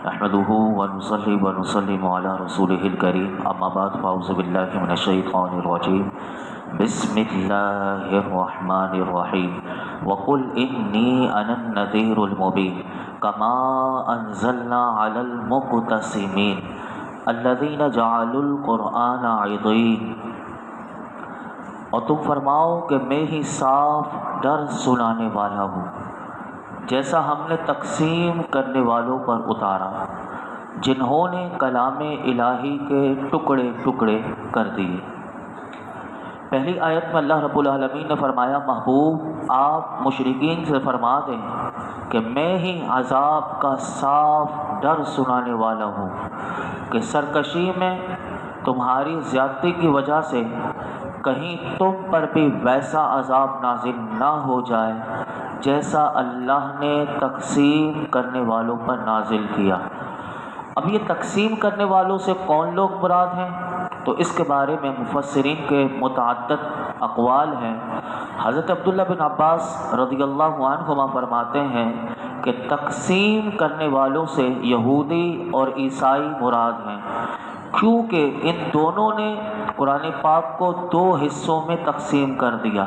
نحمده ونصلي ونسلم على رسوله الكريم اما بعد فاعوذ بالله من الشيطان الرجيم بسم الله الرحمن الرحيم وقل إني أنا النذير المبين كما أنزلنا على المقتسمين الذين جعلوا القرآن عضين، اور تم فرماؤ کہ میں ہی صاف ڈر سنانے والا ہوں جیسا ہم نے تقسیم کرنے والوں پر اتارا جنہوں نے کلام الہی کے ٹکڑے ٹکڑے کر دیے۔ پہلی آیت میں اللہ رب العالمین نے فرمایا محبوب آپ مشرکین سے فرما دیں کہ میں ہی عذاب کا صاف ڈر سنانے والا ہوں کہ سرکشی میں تمہاری زیادتی کی وجہ سے کہیں تم پر بھی ویسا عذاب نازل نہ ہو جائے جیسا اللہ نے تقسیم کرنے والوں پر نازل کیا۔ اب یہ تقسیم کرنے والوں سے کون لوگ مراد ہیں؟ تو اس کے بارے میں مفسرین کے متعدد اقوال ہیں۔ حضرت عبداللہ بن عباس رضی اللہ عنہما فرماتے ہیں کہ تقسیم کرنے والوں سے یہودی اور عیسائی مراد ہیں، کیونکہ ان دونوں نے قرآن پاک کو دو حصوں میں تقسیم کر دیا۔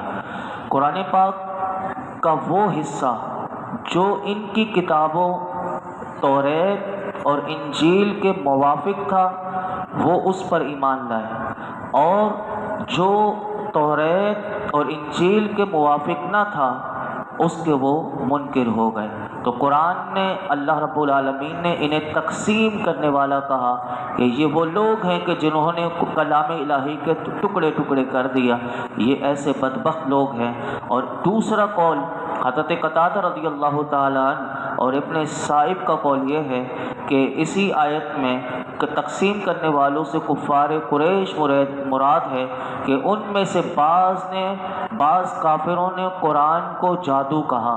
قرآن پاک کا وہ حصہ جو ان کی کتابوں توریت اور انجیل کے موافق تھا وہ اس پر ایمان لائے، اور جو توریت اور انجیل کے موافق نہ تھا اس کے وہ منکر ہو گئے۔ تو قرآن نے اللہ رب العالمین نے انہیں تقسیم کرنے والا کہا کہ یہ وہ لوگ ہیں کہ جنہوں نے کلام الہی کے ٹکڑے ٹکڑے کر دیا، یہ ایسے بدبخت لوگ ہیں۔ اور دوسرا قول حضرت قتادہ رضی اللہ تعالیٰ عنہ اور ابن سائب کا قول یہ ہے کہ اسی آیت میں تقسیم کرنے والوں سے کفار قریش مراد ہے کہ ان میں سے بعض کافروں نے قرآن کو جادو کہا،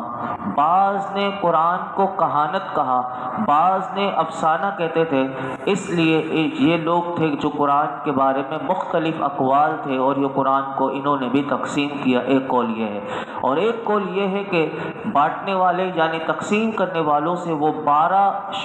بعض نے قرآن کو کہانت کہا، بعض نے افسانہ کہتے تھے۔ اس لیے یہ لوگ تھے جو قرآن کے بارے میں مختلف اقوال تھے اور یہ قرآن کو انہوں نے بھی تقسیم کیا۔ ایک قول یہ ہے، اور ایک قول یہ ہے کہ بانٹنے والے یعنی تقسیم کرنے والوں سے وہ 12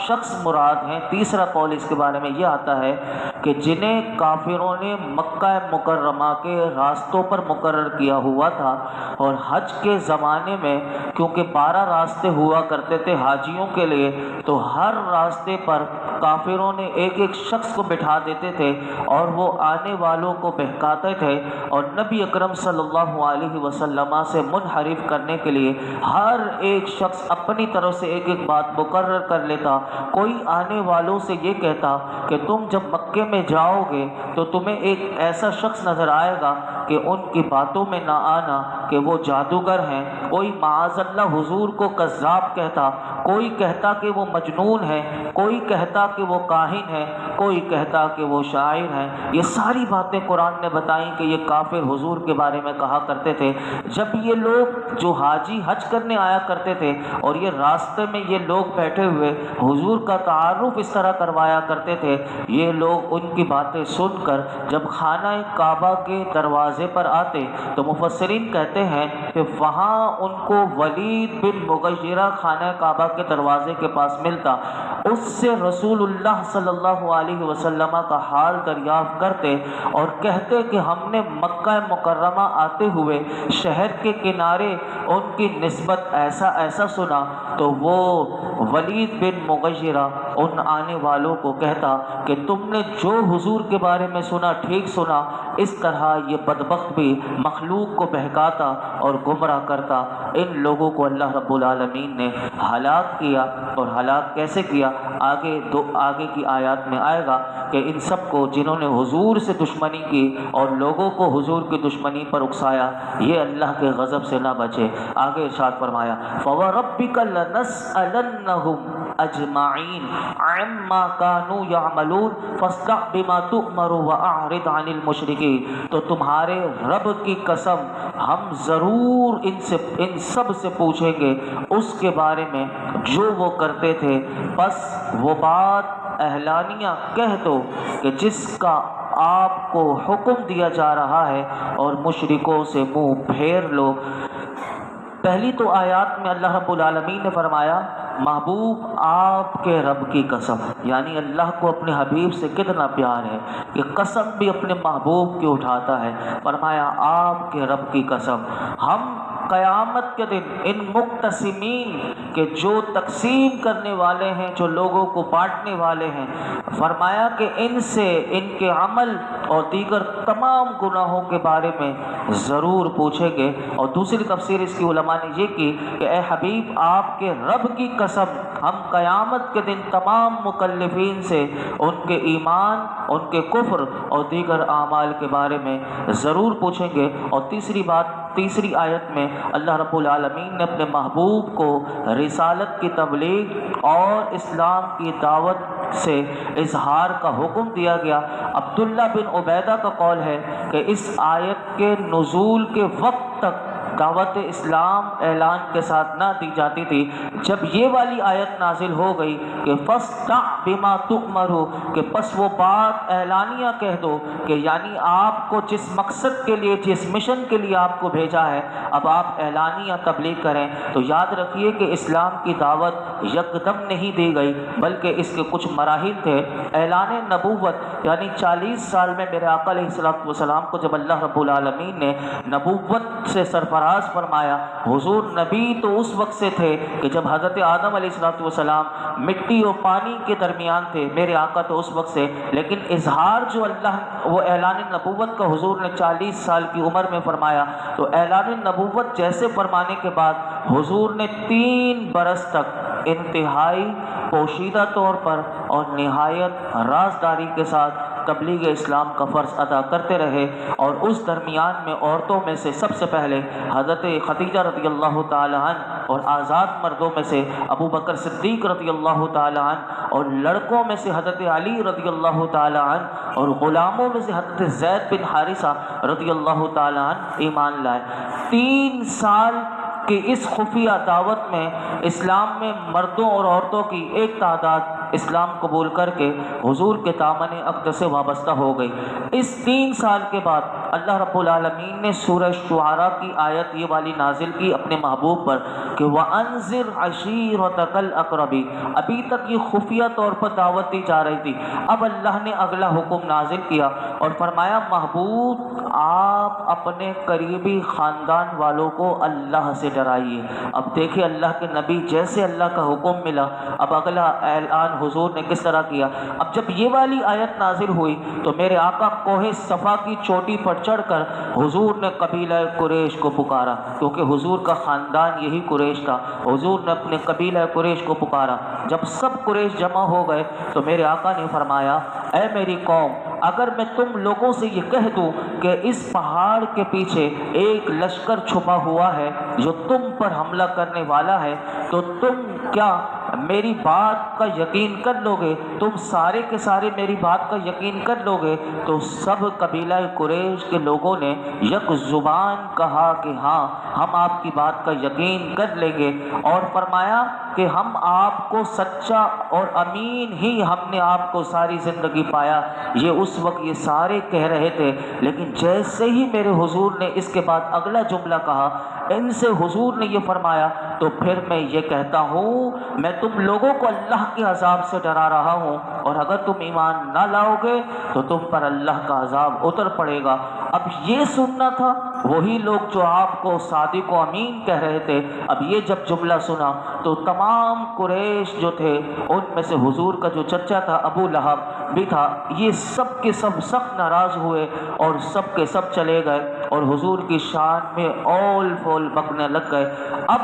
شخص مراد ہیں۔ تیسرا قول اس کے بارے میں یہ آتا ہے کہ جنہیں کافروں نے مکہ مکرمہ کے راستوں پر مقرر کیا ہوا تھا، اور حج کے زمانے میں کیونکہ 12 راستے ہوا کرتے تھے حاجیوں کے لیے، تو ہر راستے پر کافروں نے ایک ایک شخص کو بٹھا دیتے تھے اور وہ آنے والوں کو بہکاتے تھے، اور نبی اکرم صلی اللہ علیہ وسلم سے منحرف کرنے کے لیے ہر ایک شخص اپنی طرف سے ایک ایک بات مقرر کر لیتا۔ کوئی آنے والوں سے یہ کہتا کہ تم جب مکے میں جاؤ گے تو تمہیں ایک ایسا شخص نظر آئے گا کہ ان کی باتوں میں نہ آنا کہ وہ جادوگر ہیں، کوئی معاذ اللہ حضور کو کذاب کہتا، کوئی کہتا کہ وہ مجنون ہے، کوئی کہتا کہ وہ کاہن ہے، کوئی کہتا کہ وہ شاعر ہیں۔ یہ ساری باتیں قرآن نے بتائیں کہ یہ کافر حضور کے بارے میں کہا کرتے تھے۔ جب یہ لوگ جو حاجی حج کرنے آیا کرتے تھے اور یہ راستے میں یہ لوگ بیٹھے ہوئے حضور کا تعارف اس طرح کروایا کرتے تھے، یہ لوگ ان کی باتیں سن کر جب خانہ کعبہ کے دروازے پر آتے تو مفسرین کہتے ہیں کہ وہاں ان کو ولید بن مغیرہ خانہ کعبہ کے دروازے کے پاس ملتا، اس سے رسول اللہ صلی اللہ علیہ وسلم کا حال دریافت کرتے اور کہتے کہ ہم نے مکہ مکرمہ آتے ہوئے شہر کے کنارے ان کی نسبت ایسا ایسا سنا، تو وہ ولید بن مغیرہ ان آنے والوں کو کہتا کہ تم نے جو حضور کے بارے میں سنا ٹھیک سنا، اس طرح یہ بدبخت بھی مخلوق کو بہکاتا اور گمراہ کرتا۔ ان لوگوں کو اللہ رب العالمین نے ہلاک کیا، اور ہلاک کیسے کیا آگے کی آیات میں آئے گا کہ ان سب کو جنہوں نے حضور سے دشمنی کی اور لوگوں کو حضور کی دشمنی پر اکسایا، یہ اللہ کے غضب سے نہ بچے۔ آگے ارشاد فرمایا فَوَرَبِّكَ لَنَسْأَلَنَّهُمْ اجمعین عما كانوا يعملون فاصدع بما تؤمر واعرض عن المشرکین۔ تو تمہارے رب کی قسم ہم ضرور ان سب سے پوچھیں گے اس کے بارے میں جو وہ کرتے تھے، بس وہ بات اعلانیہ کہہ دو کہ جس کا آپ کو حکم دیا جا رہا ہے، اور مشرکوں سے منہ پھیر لو۔ پہلی تو آیات میں اللہ رب العالمین نے فرمایا محبوب آپ کے رب کی قسم، یعنی اللہ کو اپنے حبیب سے کتنا پیار ہے کہ قسم بھی اپنے محبوب کی اٹھاتا ہے۔ فرمایا آپ کے رب کی قسم، ہم قیامت کے دن ان مقتسمین کے جو تقسیم کرنے والے ہیں، جو لوگوں کو بانٹنے والے ہیں، فرمایا کہ ان سے ان کے عمل اور دیگر تمام گناہوں کے بارے میں ضرور پوچھیں گے۔ اور دوسری تفسیر اس کی علماء نے یہ کی کہ اے حبیب آپ کے رب کی قسم، ہم قیامت کے دن تمام مکلفین سے ان کے ایمان، ان کے کفر اور دیگر اعمال کے بارے میں ضرور پوچھیں گے۔ اور تیسری آیت میں اللہ رب العالمین نے اپنے محبوب کو رسالت کی تبلیغ اور اسلام کی دعوت سے اظہار کا حکم دیا گیا۔ عبداللہ بن عبیدہ کا قول ہے کہ اس آیت کے نزول کے وقت تک دعوت اسلام اعلان کے ساتھ نہ دی جاتی تھی۔ جب یہ والی آیت نازل ہو گئی کہ فَاسْتَعْ بِمَا تُؤْمَرُ، کہ پس وہ بات اعلانیہ کہہ دو، کہ یعنی آپ کو جس مقصد کے لیے، جس مشن کے لیے آپ کو بھیجا ہے، اب آپ اعلانیہ تبلیغ کریں۔ تو یاد رکھیے کہ اسلام کی دعوت یکدم نہیں دی گئی، بلکہ اس کے کچھ مراحل تھے۔ اعلان نبوت یعنی 40 سال میں میرے آقا علیہ السلام کو جب اللہ رب العالمین نے نبوت سے سرفراز فرمایا، حضور نبی تو اس وقت سے تھے کہ جب حضرت آدم علیہ السلام مٹی اور پانی کے درمیان تھے، میرے آقا تو اس وقت سے، لیکن اظہار جو اللہ وہ اعلان نبوت کا حضور نے 40 سال کی عمر میں فرمایا۔ تو اعلان نبوت جیسے فرمانے کے بعد حضور نے 3 برس تک انتہائی پوشیدہ طور پر اور نہایت رازداری کے ساتھ تبلیغ اسلام کا فرض ادا کرتے رہے۔ اور اس درمیان میں عورتوں میں سے سب سے پہلے حضرت خدیجہ رضی اللہ تعالی عنہ، اور آزاد مردوں میں سے ابو بکر صدیق رضی اللہ تعالی عنہ، اور لڑکوں میں سے حضرت علی رضی اللہ تعالی عنہ، اور غلاموں میں سے حضرت زید بن حارثہ رضی اللہ تعالی عنہ ایمان لائے۔ 3 سال کہ اس خفیہ دعوت میں اسلام میں مردوں اور عورتوں کی ایک تعداد اسلام قبول کر کے حضور کے دامن اقدس سے وابستہ ہو گئی۔ اس 3 سال کے بعد اللہ رب العالمین نے سورہ شعراء کی آیت یہ والی نازل کی اپنے محبوب پر کہ وَأَنذِرْ عَشِيرَتَكَ الْأَقْرَبِينَ۔ ابھی تک یہ خفیہ طور پر دعوت دی جا رہی تھی، اب اللہ نے اگلا حکم نازل کیا اور فرمایا محبوب آپ اپنے قریبی خاندان والوں کو اللہ سے ڈرائیے۔ اب دیکھیں اللہ کے نبی جیسے اللہ کا حکم ملا، اب اگلا اعلان حضور نے کس طرح کیا۔ اب جب یہ والی آیت نازل ہوئی تو میرے آقا کوہ صفا کی چوٹی پر چڑھ کر حضور نے قبیلہ قریش کو پکارا، کیونکہ حضور کا خاندان یہی قریش تھا۔ حضور نے اپنے قبیلہ قریش کو پکارا۔ جب سب قریش جمع ہو گئے تو میرے آقا نے فرمایا اے میری قوم، اگر میں تم لوگوں سے یہ کہہ دوں کہ اس پہاڑ کے پیچھے ایک لشکر چھپا ہوا ہے جو تم پر حملہ کرنے والا ہے، تو تم کیا میری بات کا یقین کر لو گے؟ تم سارے کے سارے میری بات کا یقین کر لو گے؟ تو سب قبیلہ قریش کے لوگوں نے یک زبان کہا کہ ہاں ہم آپ کی بات کا یقین کر لیں گے، اور فرمایا کہ ہم آپ کو سچا اور امین ہی ہم نے آپ کو ساری زندگی پایا۔ یہ اس وقت یہ سارے کہہ رہے تھے، لیکن جیسے ہی میرے حضور نے اس کے بعد اگلا جملہ کہا، ان سے حضور نے یہ فرمایا تو پھر میں یہ کہتا ہوں میں تم لوگوں کو اللہ کے عذاب سے ڈرا رہا ہوں، اور اگر تم ایمان نہ لاؤ گے تو تم پر اللہ کا عذاب اتر پڑے گا۔ اب یہ سننا تھا وہی لوگ جو آپ کو صادق و امین کہہ رہے تھے، اب یہ جب جملہ سنا تو تمام قریش جو تھے ان میں سے حضور کا جو چچا تھا ابو لہب بھی تھا، یہ سب کے سب سخت ناراض ہوئے اور سب کے سب چلے گئے اور حضور کی شان میں اول فول بکنے لگ گئے۔ اب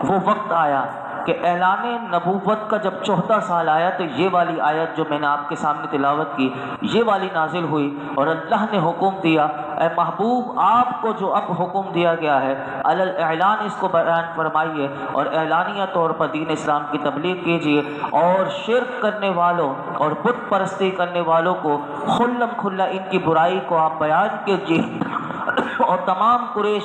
وہ وقت آیا کہ اعلان نبوت کا جب 14 سال آیا تو یہ والی آیت جو میں نے آپ کے سامنے تلاوت کی یہ والی نازل ہوئی، اور اللہ نے حکم دیا اے محبوب آپ کو جو اب حکم دیا گیا ہے اعلان اس کو بیان فرمائیے اور اعلانیہ طور پر دین اسلام کی تبلیغ کیجیے، اور شرک کرنے والوں اور بت پرستی کرنے والوں کو کھلم کھلا ان کی برائی کو آپ بیان کیجیے۔ اور تمام قریش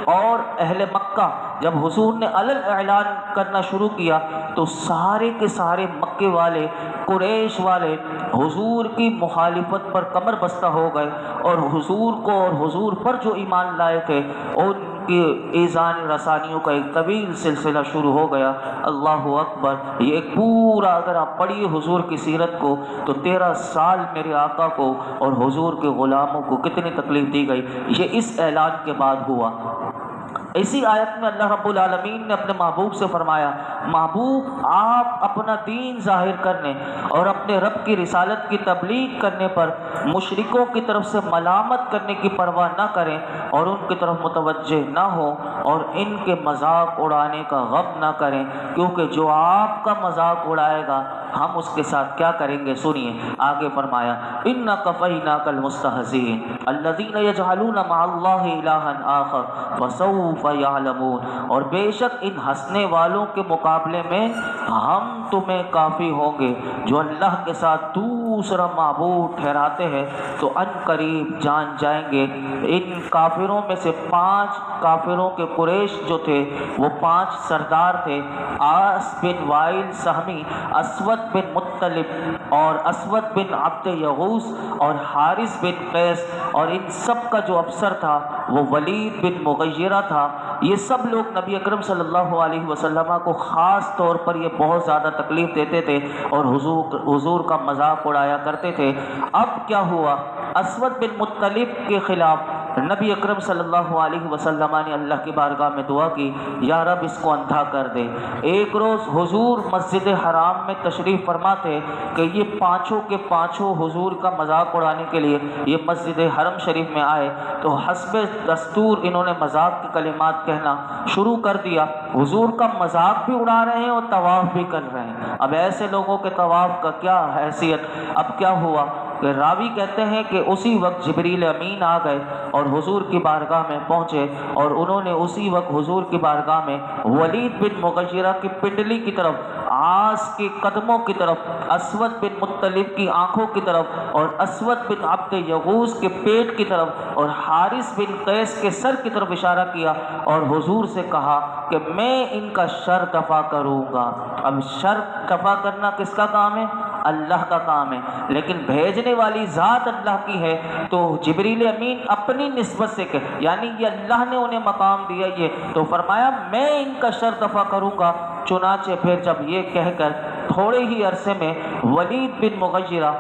اور اہل مکہ جب حضور نے اعلان کرنا شروع کیا تو سارے کے سارے مکے والے قریش والے حضور کی مخالفت پر کمر بستہ ہو گئے، اور حضور کو اور حضور پر جو ایمان لائے تھے ان کی ایذان رسانیوں کا ایک طویل سلسلہ شروع ہو گیا۔ اللہ اکبر، یہ ایک پورا اگر آپ پڑھیے حضور کی سیرت کو تو 13 سال میرے آقا کو اور حضور کے غلاموں کو کتنی تکلیف دی گئی، یہ اس اعلان کے بعد ہوا۔ اسی آیت میں اللہ رب العالمین نے اپنے محبوب سے فرمایا، محبوب آپ اپنا دین ظاہر کرنے اور اپنے رب کی رسالت کی تبلیغ کرنے پر مشرکوں کی طرف سے ملامت کرنے کی پرواہ نہ کریں اور ان کی طرف متوجہ نہ ہوں اور ان کے مذاق اڑانے کا غم نہ کریں، کیونکہ جو آپ کا مذاق اڑائے گا ہم اس کے ساتھ کیا کریں گے۔ سنیے آگے فرمایا، اِنَّا كَفَيْنَاكَ الْمُسْتَهْزِئِينَ الَّذِينَ يَجْعَلُونَ مَعَ اللَّهِ إِلَٰهًا آخَرَ فَسَوْفَ يَعْلَمُونَ، اور بے شک ان ہنسنے والوں کے مقابلے میں ہم تمہیں کافی ہوں گے جو اللہ کے ساتھ دوسرا معبود ٹھہراتے ہیں تو ان قریب جان جائیں گے۔ ان کافروں میں سے 5 کافروں کے قریش جو تھے وہ 5 سردار تھے، عاص بن وائل سہمی، اسود بن مطلب اور اسود بن عبد یغوث اور حارث بن قیس، اور ان سب کا جو افسر تھا وہ ولید بن مغیرہ تھا۔ یہ سب لوگ نبی اکرم صلی اللہ علیہ وسلم کو خاص طور پر یہ بہت زیادہ تکلیف دیتے تھے اور حضور کا مذاق اڑایا کرتے تھے۔ اب کیا ہوا، اسود بن مطلب کے خلاف نبی اکرم صلی اللہ علیہ وسلم نے اللہ کی بارگاہ میں دعا کی، یا رب اس کو اندھا کر دے۔ ایک روز حضور مسجد حرام میں تشریف فرما تھے کہ یہ 5 کے 5 حضور کا مذاق اڑانے کے لیے یہ مسجد حرم شریف میں آئے تو حسب دستور انہوں نے مذاق کے کلمات کہنا شروع کر دیا۔ حضور کا مذاق بھی اڑا رہے ہیں اور طواف بھی کر رہے ہیں۔ اب ایسے لوگوں کے طواف کا کیا حیثیت۔ اب کیا ہوا کہ راوی کہتے ہیں کہ اسی وقت جبریل امین آ گئے اور حضور کی بارگاہ میں پہنچے اور انہوں نے اسی وقت حضور کی بارگاہ میں ولید بن مغیرہ کی پنڈلی کی طرف، عاص کے قدموں کی طرف، اسود بن مطلب کی آنکھوں کی طرف اور اسود بن عبد یغوث کے پیٹ کی طرف اور حارث بن قیس کے سر کی طرف اشارہ کیا اور حضور سے کہا کہ میں ان کا شر دفع کروں گا۔ اب شر دفع کرنا کس کا کام ہے؟ اللہ کا کام ہے، لیکن بھیجنے والی ذات اللہ کی ہے۔ تو جبریل امین اپنی نسبت سے کہ یعنی یہ اللہ نے انہیں مقام دیا، یہ تو فرمایا میں ان کا شر دفع کروں گا۔ چنانچہ پھر جب یہ کہہ کر تھوڑے ہی عرصے میں ولید بن مغیرہ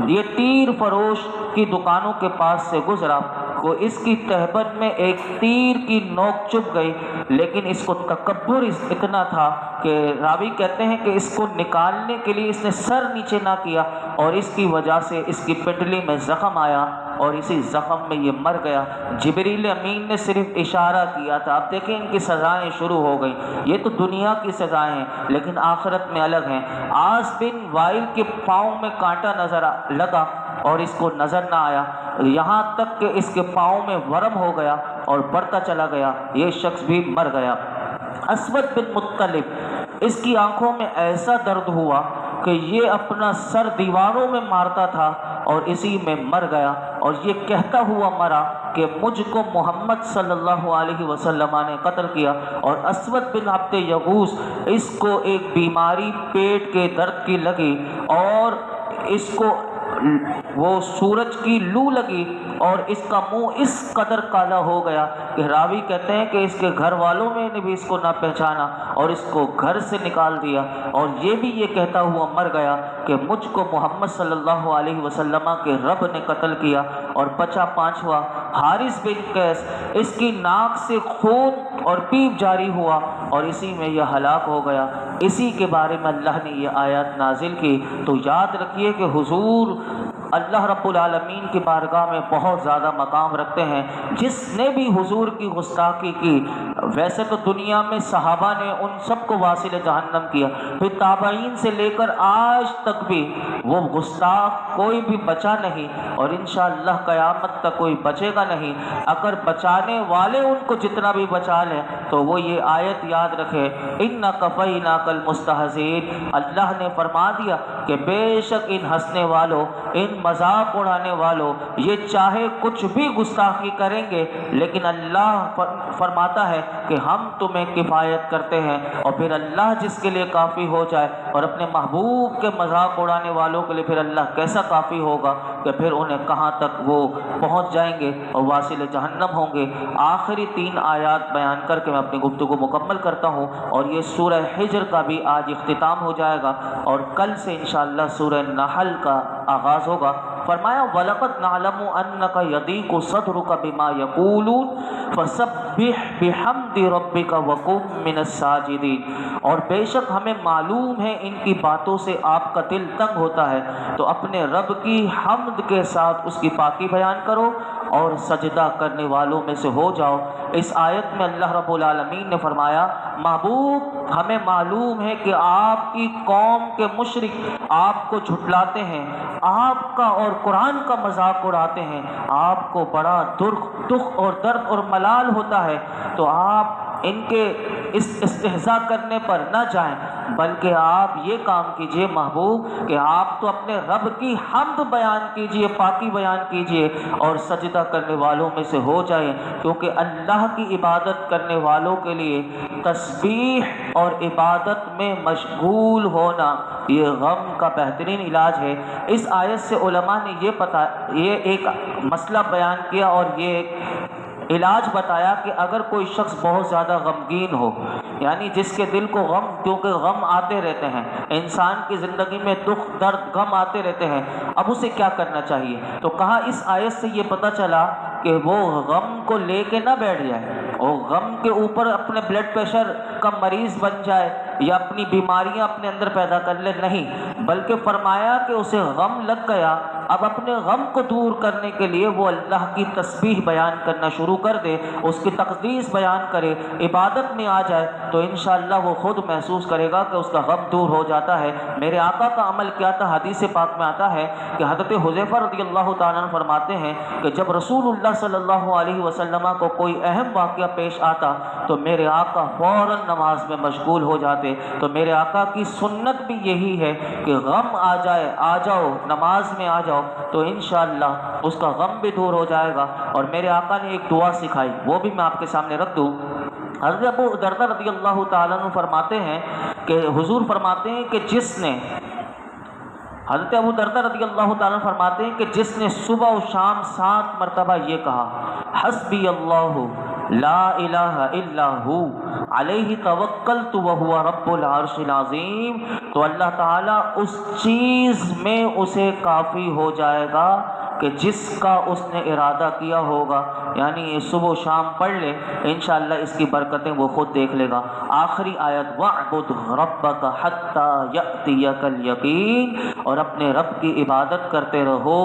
یہ تیر فروش کی دکانوں کے پاس سے گزرا کو اس کی تہبند میں ایک تیر کی نوک چبھ گئی، لیکن اس کو تکبر اتنا تھا کہ راوی کہتے ہیں کہ اس کو نکالنے کے لیے اس نے سر نیچے نہ کیا اور اس کی وجہ سے اس کی پنڈلی میں زخم آیا اور اسی زخم میں یہ مر گیا۔ جبریل امین نے صرف اشارہ کیا تھا۔ اب دیکھیں ان کی سزائیں شروع ہو گئیں۔ یہ تو دنیا کی سزائیں ہیں لیکن آخرت میں الگ ہیں۔ عاص بن وائل کے پاؤں میں کانٹا نظر لگا اور اس کو نظر نہ آیا، یہاں تک کہ اس کے پاؤں میں ورم ہو گیا اور بڑھتا چلا گیا، یہ شخص بھی مر گیا۔ اسود بن مطلب، اس کی آنکھوں میں ایسا درد ہوا کہ یہ اپنا سر دیواروں میں مارتا تھا اور اسی میں مر گیا اور یہ کہتا ہوا مرا کہ مجھ کو محمد صلی اللہ علیہ وسلم نے قتل کیا۔ اور اسود بن عبد یغوث، اس کو ایک بیماری پیٹ کے درد کی لگی اور اس کو وہ سورج کی لو لگی اور اس کا منہ اس قدر کالا ہو گیا کہ راوی کہتے ہیں کہ اس کے گھر والوں میں نے بھی اس کو نہ پہچانا اور اس کو گھر سے نکال دیا، اور یہ بھی یہ کہتا ہوا مر گیا کہ مجھ کو محمد صلی اللہ علیہ وسلم کے رب نے قتل کیا۔ اور بچا 5واں حارث بن قیس، اس کی ناک سے خون اور پیپ جاری ہوا اور اسی میں یہ ہلاک ہو گیا۔ اسی کے بارے میں اللہ نے یہ آیات نازل کی۔ تو یاد رکھیے کہ حضور اللہ رب العالمین کی بارگاہ میں بہت زیادہ مقام رکھتے ہیں۔ جس نے بھی حضور کی گستاخی کی، ویسے تو دنیا میں صحابہ نے ان سب کو واصل جہنم کیا، پھر تابعین سے لے کر آج تک بھی وہ گستاخ کوئی بھی بچا نہیں اور انشاءاللہ قیامت تک کوئی بچے گا نہیں۔ اگر بچانے والے ان کو جتنا بھی بچا لیں تو وہ یہ آیت یاد یاد رکھے ان کفیناک المستہزئین، اللہ نے فرما دیا کہ بے شک ان ہنسنے والوں، ان مذاق اڑانے والوں، یہ چاہے کچھ بھی گستاخی کریں گے لیکن اللہ فرماتا ہے کہ ہم تمہیں کفایت کرتے ہیں۔ اور پھر اللہ جس کے لیے کافی ہو جائے، اور اپنے محبوب کے مذاق اڑانے والوں کے لیے پھر اللہ کیسا کافی ہوگا کہ پھر انہیں کہاں تک وہ پہنچ جائیں گے اور واصل جہنم ہوں گے۔ آخری 3 آیات بیان کر کے میں اپنی گفتگو مکمل کرتا ہوں، اور یہ سورہ حجر کا بھی آج اختتام ہو جائے گا، اور کل سے انشاءاللہ سورہ نحل کا آغاز ہوگا۔ فرمایا وَلَقَدْ نَعْلَمُ أَنَّكَ يَضِيقُ صَدْرُكَ بِمَا يَقُولُونَ فَسَبِّحْ بِحَمْدِ رَبِّكَ وَكُن مِّنَ السَّاجِدِينَ، اور بے شک ہمیں معلوم ہے ان کی باتوں سے آپ کا دل تنگ ہوتا ہے، تو اپنے رب کی حمد کے ساتھ اس کی پاکی بیان کرو اور سجدہ کرنے والوں میں سے ہو جاؤ۔ اس آیت میں اللہ رب العالمین نے فرمایا محبوب ہمیں معلوم ہے کہ آپ کی قوم کے مشرک آپ کو جھٹلاتے ہیں، آپ کا اور قرآن کا مذاق اڑاتے ہیں، آپ کو بڑا دکھ اور درد اور ملال ہوتا ہے، تو آپ ان کے اس استہزاء کرنے پر نہ جائیں، بلکہ آپ یہ کام کیجئے محبوب کہ آپ تو اپنے رب کی حمد بیان کیجئے، پاکی بیان کیجئے اور سجدہ کرنے والوں میں سے ہو جائیں، کیونکہ اللہ کی عبادت کرنے والوں کے لیے تسبیح اور عبادت میں مشغول ہونا یہ غم کا بہترین علاج ہے۔ اس آیت سے علماء نے یہ ایک مسئلہ بیان کیا اور یہ ایک علاج بتایا کہ اگر کوئی شخص بہت زیادہ غمگین ہو، یعنی جس کے دل کو غم، کیونکہ غم آتے رہتے ہیں، انسان کی زندگی میں دکھ درد غم آتے رہتے ہیں، اب اسے کیا کرنا چاہیے؟ تو کہا اس آیت سے یہ پتہ چلا کہ وہ غم کو لے کے نہ بیٹھ جائے، وہ غم کے اوپر اپنے بلڈ پریشر کا مریض بن جائے یا اپنی بیماریاں اپنے اندر پیدا کر لے، نہیں، بلکہ فرمایا کہ اسے غم لگ گیا، اب اپنے غم کو دور کرنے کے لیے وہ اللہ کی تسبیح بیان کرنا شروع کر دے، اس کی تقدیس بیان کرے، عبادت میں آ جائے، تو انشاءاللہ وہ خود محسوس کرے گا کہ اس کا غم دور ہو جاتا ہے۔ میرے آقا کا عمل کیا تھا؟ حدیث پاک میں آتا ہے کہ حضرت حذیفہ رضی اللہ تعالیٰ عنہ فرماتے ہیں کہ جب رسول اللہ صلی اللہ علیہ وسلم کو کوئی اہم واقعہ پیش آتا تو میرے آقا فوراً نماز میں مشغول ہو جاتے۔ تو میرے آقا کی سنت بھی یہی ہے کہ غم آ جائے، آ جاؤ نماز میں آ جاؤ، تو انشاءاللہ اس کا غم بھی دور ہو جائے گا۔ اور میرے آقا نے ایک دعا سکھائی، وہ بھی میں آپ کے سامنے رکھ دوں۔ حضرت ابو دردہ رضی اللہ تعالیٰ عنہ فرماتے ہیں کہ حضور فرماتے ہیں کہ حضرت ابو دردہ رضی اللہ تعالیٰ عنہ فرماتے ہیں کہ جس نے صبح و شام 7 مرتبہ یہ کہا حسبی اللہ لا الہ الا ہو علیہ توکلت وہو رب العرش العظیم، تو اللہ تعالیٰ اس چیز میں اسے کافی ہو جائے گا کہ جس کا اس نے ارادہ کیا ہوگا، یعنی یہ صبح و شام پڑھ لے، انشاءاللہ اس کی برکتیں وہ خود دیکھ لے گا۔ آخری آیت وَاعْبُدْ رَبَّكَ حَتَّى يَأْتِيَكَ الْيَقِينُ، اور اپنے رب کی عبادت کرتے رہو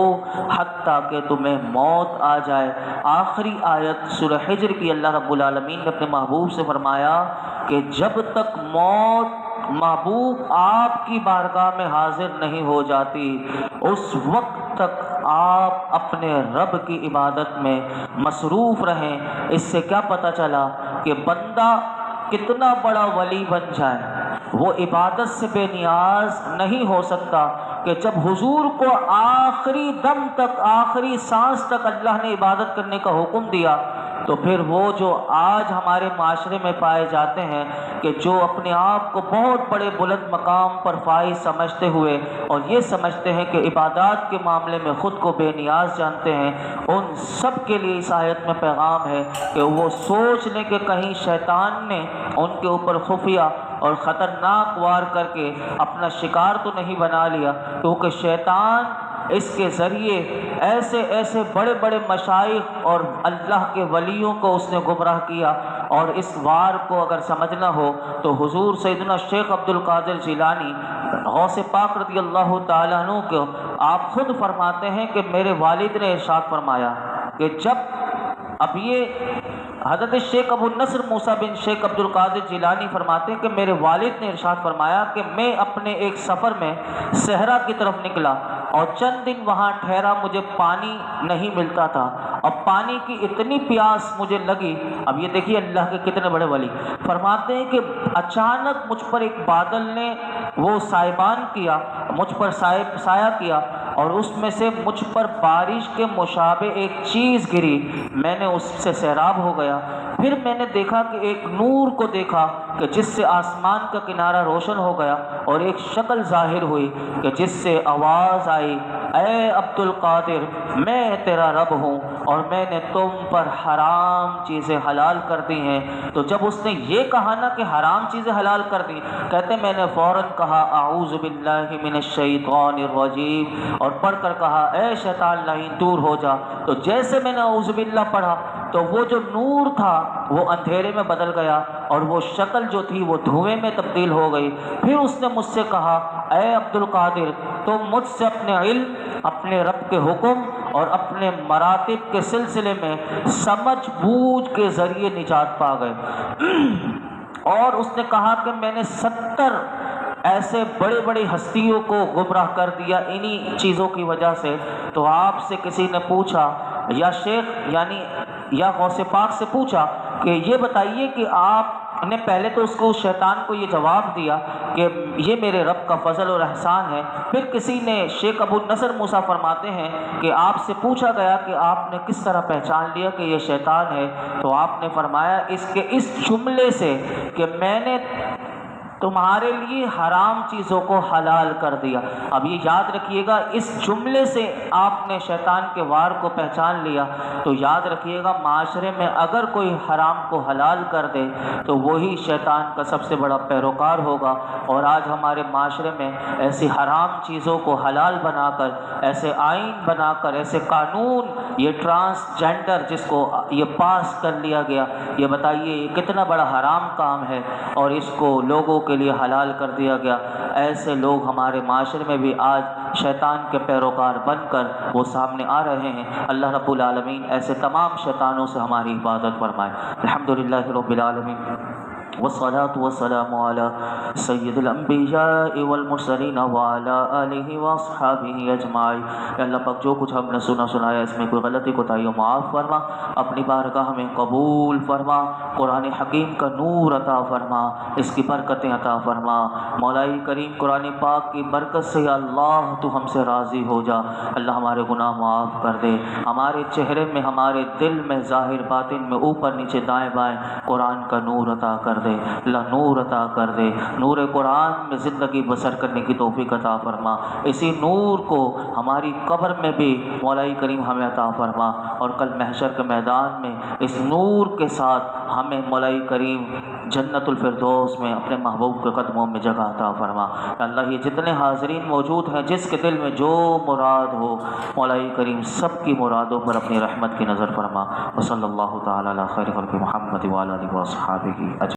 حتیٰ کہ تمہیں موت آ جائے۔ آخری آیت سورہ حجر کی اللہ رب العالمین نے اپنے محبوب سے فرمایا کہ جب تک موت محبوب آپ کی بارگاہ میں حاضر نہیں ہو جاتی اس وقت تک آپ اپنے رب کی عبادت میں مصروف رہیں۔ اس سے کیا پتہ چلا کہ بندہ کتنا بڑا ولی بن جائے وہ عبادت سے بے نیاز نہیں ہو سکتا کہ جب حضور کو آخری دم تک، آخری سانس تک اللہ نے عبادت کرنے کا حکم دیا، تو پھر وہ جو آج ہمارے معاشرے میں پائے جاتے ہیں کہ جو اپنے آپ کو بہت بڑے بلند مقام پر فائز سمجھتے ہوئے اور یہ سمجھتے ہیں کہ عبادات کے معاملے میں خود کو بے نیاز جانتے ہیں، ان سب کے لیے اس آیت میں پیغام ہے کہ وہ سوچ لیں کہ کہیں شیطان نے ان کے اوپر خفیہ اور خطرناک وار کر کے اپنا شکار تو نہیں بنا لیا، کیونکہ شیطان اس کے ذریعے ایسے ایسے بڑے بڑے مشائخ اور اللہ کے ولیوں کو اس نے گمراہ کیا۔ اور اس وار کو اگر سمجھنا ہو تو حضور سیدنا شیخ عبد القادر جیلانی غوث پاک رضی اللہ تعالیٰ عنہ کو آپ خود فرماتے ہیں کہ میرے والد نے ارشاد فرمایا کہ جب اب یہ حضرت شیخ ابو النصر موسیٰ بن شیخ عبد القادر جیلانی فرماتے ہیں کہ میرے والد نے ارشاد فرمایا کہ میں اپنے ایک سفر میں صحرا کی طرف نکلا اور چند دن وہاں ٹھہرا، مجھے پانی نہیں ملتا تھا اور پانی کی اتنی پیاس مجھے لگی. اب یہ دیکھیے اللہ کے کتنے بڑے ولی. فرماتے ہیں کہ اچانک مجھ پر ایک بادل نے وہ سائبان کیا، مجھ پر سایہ کیا، اور اس میں سے مجھ پر بارش کے مشابہ ایک چیز گری. میں نے اس سے سیراب ہو گیا. پھر میں نے دیکھا کہ ایک نور کو دیکھا کہ جس سے آسمان کا کنارہ روشن ہو گیا، اور ایک شکل ظاہر ہوئی کہ جس سے آواز آئی، اے عبد القادر، میں تیرا رب ہوں اور میں نے تم پر حرام چیزیں حلال کر دی ہیں. تو جب اس نے یہ کہا نا کہ حرام چیزیں حلال کر دی، کہتے میں نے فوراً کہا اعوذ باللہ من الشیطان الرجیم، اور پڑھ کر کہا اے شیطان لعین دور ہو جا. تو جیسے میں نے اعوذ باللہ پڑھا تو وہ جو نور تھا وہ اندھیرے میں بدل گیا، اور وہ شکل جو تھی وہ دھوئیں میں تبدیل ہو گئی. پھر اس نے مجھ سے کہا اے عبد القادر، تم مجھ سے اپنے علم، اپنے رب کے حکم اور اپنے مراتب کے سلسلے میں سمجھ بوجھ کے ذریعے نجات پا گئے. اور اس نے کہا کہ میں نے 70 ایسے بڑے بڑی ہستیوں کو گمراہ کر دیا انہی چیزوں کی وجہ سے. تو آپ سے کسی نے پوچھا، یا شیخ یعنی یا غوث پاک سے پوچھا کہ یہ بتائیے کہ آپ نے پہلے تو اس کو شیطان کو یہ جواب دیا کہ یہ میرے رب کا فضل اور احسان ہے. پھر کسی نے، شیخ ابو النصر موسیٰ فرماتے ہیں کہ آپ سے پوچھا گیا کہ آپ نے کس طرح پہچان لیا کہ یہ شیطان ہے. تو آپ نے فرمایا اس جملے سے کہ میں نے تمہارے لیے حرام چیزوں کو حلال کر دیا. اب یہ یاد رکھیے گا، اس جملے سے آپ نے شیطان کے وار کو پہچان لیا. تو یاد رکھیے گا، معاشرے میں اگر کوئی حرام کو حلال کر دے تو وہی شیطان کا سب سے بڑا پیروکار ہوگا. اور آج ہمارے معاشرے میں ایسی حرام چیزوں کو حلال بنا کر، ایسے آئین بنا کر، ایسے قانون، یہ ٹرانسجینڈر جس کو یہ پاس کر لیا گیا، یہ بتائیے یہ کتنا بڑا حرام کام ہے، اور اس کو لوگوں کے لیے حلال کر دیا گیا. ایسے لوگ ہمارے معاشرے میں بھی آج شیطان کے پیروکار بن کر وہ سامنے آ رہے ہیں. اللہ رب العالمین ایسے تمام شیطانوں سے ہماری حفاظت فرمائے. الحمدللہ رب العالمین، والصلاة والسلام على سید الانبیاء والمرسلین وعلى آلہ واصحابہ اجمعین. اللہ پاک جو کچھ ہم نے سنایا اس میں کوئی غلطی کوتاہی معاف فرما، اپنی بارگاہ میں قبول فرما. قرآن حکیم کا نور عطا فرما، اس کی برکتیں عطا فرما. مولائی کریم قرآن پاک کی برکت سے یا اللہ تو ہم سے راضی ہو جا. اللہ ہمارے گناہ معاف کر دے. ہمارے چہرے میں، ہمارے دل میں، ظاہر باطن میں، اوپر نیچے دائیں بائیں قرآن کا نور عطا کر دے. اللہ نور عطا کر دے. نور قرآن میں زندگی بسر کرنے کی توفیق عطا فرما. اسی نور کو ہماری قبر میں بھی مولائی کریم ہمیں عطا فرما، اور کل محشر کے میدان میں اس نور کے ساتھ ہمیں مولائی کریم جنت الفردوس میں اپنے محبوب کے قدموں میں جگہ عطا فرما. اللہ یہ جتنے حاضرین موجود ہیں، جس کے دل میں جو مراد ہو، مولائی کریم سب کی مرادوں پر اپنی رحمت کی نظر فرما. وصلی اللہ تعالی علی خیر خلق محمد وعلی آلہ وصحبہ اجمعین.